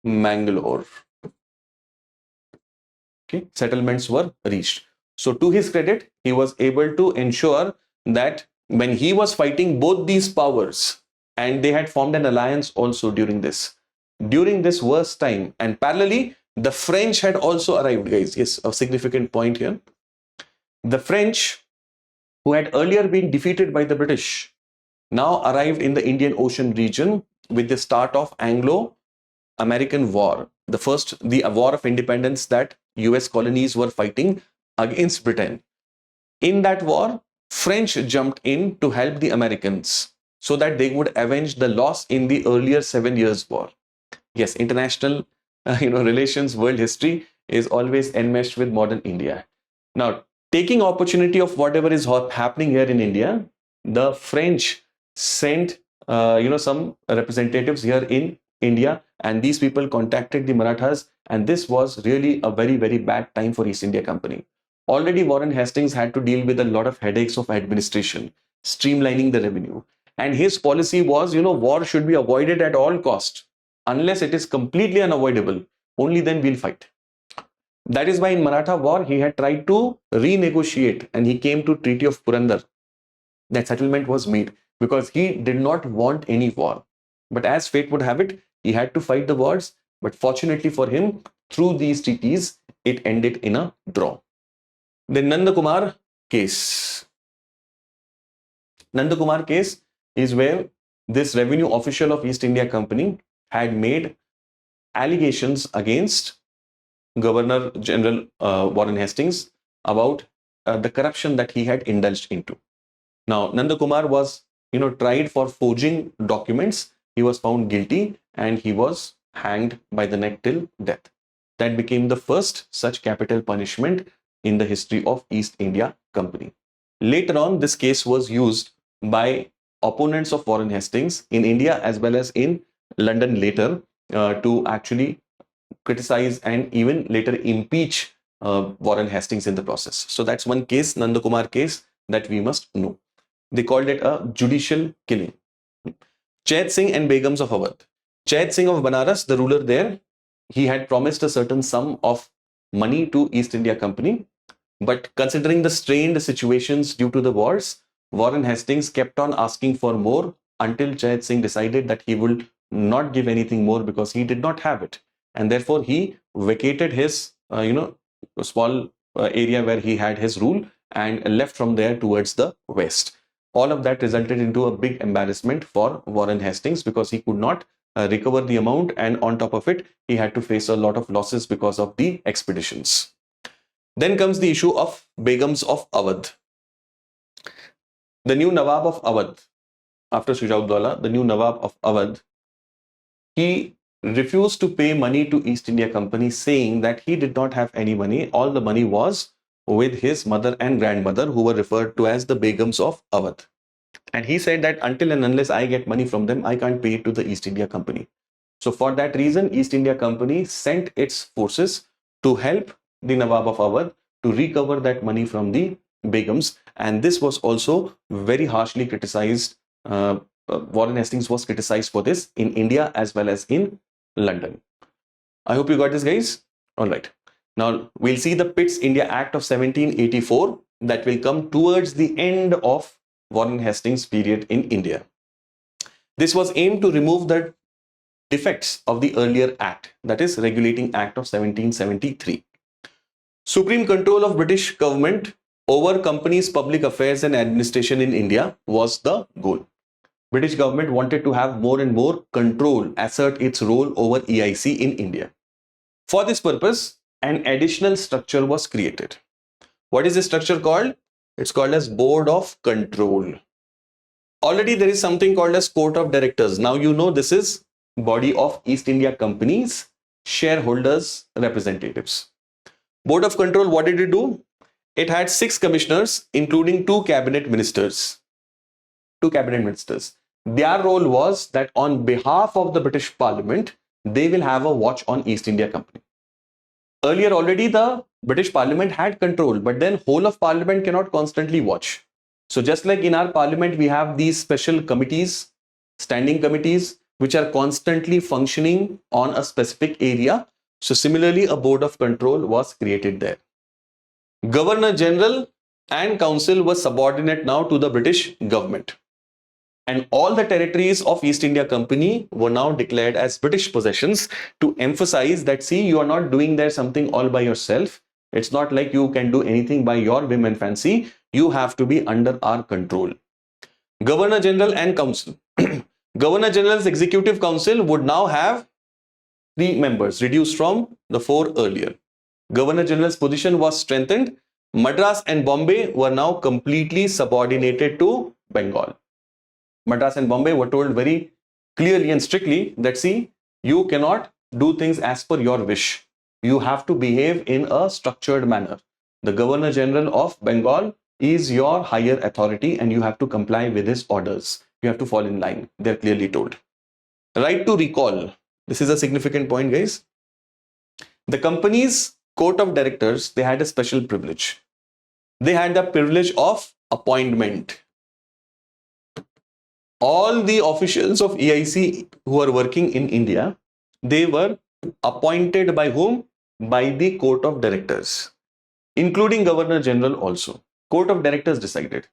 Mangalore. Okay, settlements were reached. So to his credit, he was able to ensure that when he was fighting both these powers, and they had formed an alliance also during this worst time, and parallelly, the French had also arrived, guys. Yes, a significant point here. The French, who had earlier been defeated by the British, now arrived in the Indian Ocean region with the start of Anglo-American War, the War of Independence that US colonies were fighting against Britain. In that war, French jumped in to help the Americans so that they would avenge the loss in the earlier 7 Years' War. Yes, international relations, world history is always enmeshed with modern India. Now, taking opportunity of whatever is happening here in India, the French sent some representatives here in India, and these people contacted the Marathas, and this was really a very, very bad time for East India Company. Already Warren Hastings had to deal with a lot of headaches of administration, streamlining the revenue, and his policy was, war should be avoided at all cost. Unless it is completely unavoidable, only then we'll fight. That is why in Maratha War, he had tried to renegotiate, and he came to Treaty of Purandar. That settlement was made because he did not want any war. But as fate would have it, he had to fight the wars. But fortunately for him, through these treaties, it ended in a draw. The Nanda Kumar case. Nanda Kumar case is where this revenue official of East India Company had made allegations against Governor General Warren Hastings about the corruption that he had indulged into. Now, Nanda Kumar was, tried for forging documents. He was found guilty and he was hanged by the neck till death. That became the first such capital punishment in the history of East India Company. Later on, this case was used by opponents of Warren Hastings in India as well as in London later to actually criticize and even later impeach Warren Hastings in the process. So that's one case, Nanda Kumar case, that we must know. They called it a judicial killing. Chaid Singh and Begums of Awadh. Chaid Singh of Banaras, the ruler there, he had promised a certain sum of money to East India Company. But considering the strained situations due to the wars, Warren Hastings kept on asking for more until Chaid Singh decided that he will not give anything more because he did not have it. And therefore, he vacated his, small area where he had his rule and left from there towards the west. All of that resulted into a big embarrassment for Warren Hastings because he could not recover the amount, and on top of it, he had to face a lot of losses because of the expeditions. Then comes the issue of Begums of Awadh. The new Nawab of Awadh, after Shujauddaulah, the new Nawab of Awadh, he refused to pay money to East India Company, saying that he did not have any money. All the money was with his mother and grandmother, who were referred to as the Begums of Awadh. And he said that until and unless I get money from them, I can't pay it to the East India Company. So for that reason, East India Company sent its forces to help the Nawab of Awadh to recover that money from the Begums. And this was also very harshly criticized. Warren Hastings was criticized for this in India as well as in London. I hope you got this, guys. All right. Now we'll see the Pitt's India Act of 1784 that will come towards the end of Warren Hastings' period in India. This was aimed to remove the defects of the earlier act, that is Regulating Act of 1773. Supreme control of British government over companies' public affairs and administration in India was the goal. British government wanted to have more and more control, assert its role over EIC in India. For this purpose, an additional structure was created. What is this structure called? It's called as Board of Control. Already there is something called as Court of Directors. Now you know this is body of East India Company's shareholders' representatives. Board of Control, what did it do? It had 6 commissioners, including 2 cabinet ministers. 2 cabinet ministers. Their role was that on behalf of the British Parliament, they will have a watch on East India Company. Earlier already the British Parliament had control, but then whole of Parliament cannot constantly watch. So just like in our Parliament, we have these special committees, standing committees, which are constantly functioning on a specific area. So similarly, a board of control was created there. Governor General and Council was subordinate now to the British government. And all the territories of East India Company were now declared as British possessions to emphasize that, see, you are not doing there something all by yourself. It's not like you can do anything by your whim and fancy. You have to be under our control. Governor General and Council. Governor General's Executive Council would now have 3 members, reduced from the 4 earlier. Governor General's position was strengthened. Madras and Bombay were now completely subordinated to Bengal. Madras and Bombay were told very clearly and strictly that, see, you cannot do things as per your wish. You have to behave in a structured manner. The Governor General of Bengal is your higher authority and you have to comply with his orders. You have to fall in line. They're clearly told. Right to recall. This is a significant point, guys. The company's court of directors, they had a special privilege. They had the privilege of appointment. All the officials of EIC who are working in India, they were appointed by whom? By the court of directors, including Governor General also. Court of directors decided.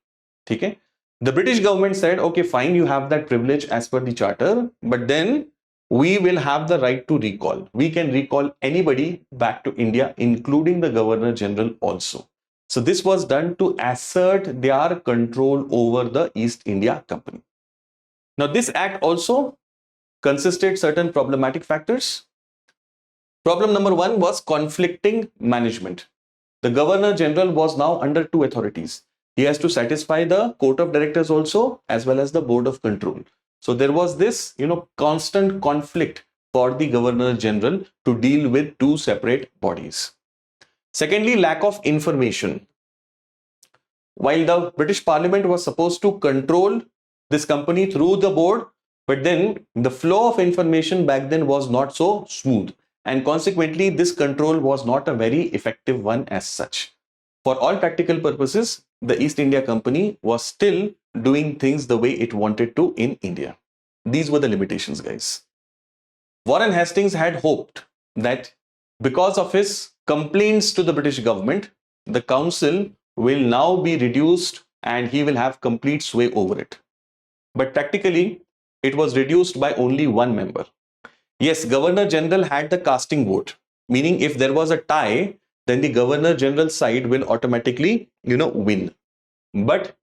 Okay? The British government said, okay, fine, you have that privilege as per the charter, but then we will have the right to recall. We can recall anybody back to India, including the Governor General also. So this was done to assert their control over the East India Company. Now, this act also consisted certain problematic factors. Problem number 1 was conflicting management. The Governor General was now under 2 authorities. He has to satisfy the Court of Directors also, as well as the Board of Control. So there was this, constant conflict for the Governor General to deal with 2 separate bodies. Secondly, lack of information. While the British Parliament was supposed to control this company through the board, but then the flow of information back then was not so smooth, and consequently this control was not a very effective one as such. For all practical purposes, the East India Company was still doing things the way it wanted to in India. These were the limitations, guys. Warren Hastings had hoped that because of his complaints to the British government, the council will now be reduced and he will have complete sway over it. But practically, it was reduced by only 1 member. Yes, Governor General had the casting vote, meaning if there was a tie, then the Governor General side will automatically, win. But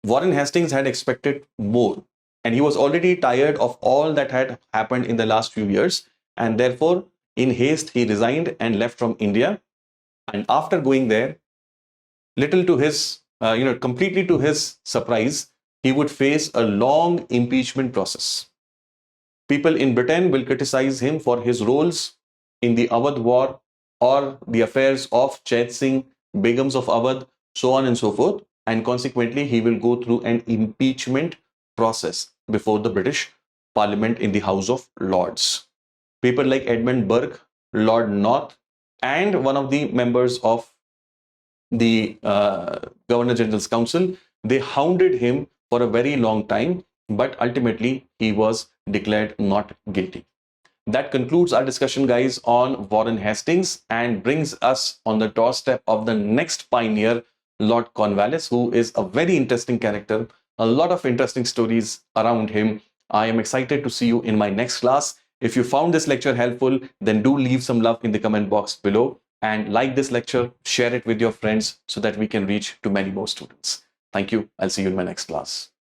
Warren Hastings had expected more, and he was already tired of all that had happened in the last few years, and therefore, in haste, he resigned and left from India. And after going there, little to his, completely to his surprise, he would face a long impeachment process. People in Britain will criticize him for his roles in the Awadh war or the affairs of Chait Singh, Begums of Awadh, so on and so forth. And consequently, he will go through an impeachment process before the British Parliament in the House of Lords. People like Edmund Burke, Lord North, and one of the members of the Governor General's Council, they hounded him for a very long time, but ultimately he was declared not guilty. That concludes our discussion, guys, on Warren Hastings and brings us on the doorstep of the next pioneer, Lord Cornwallis, who is a very interesting character, a lot of interesting stories around him. I am excited to see you in my next class. If you found this lecture helpful, then do leave some love in the comment box below and like this lecture, share it with your friends so that we can reach to many more students. Thank you. I'll see you in my next class.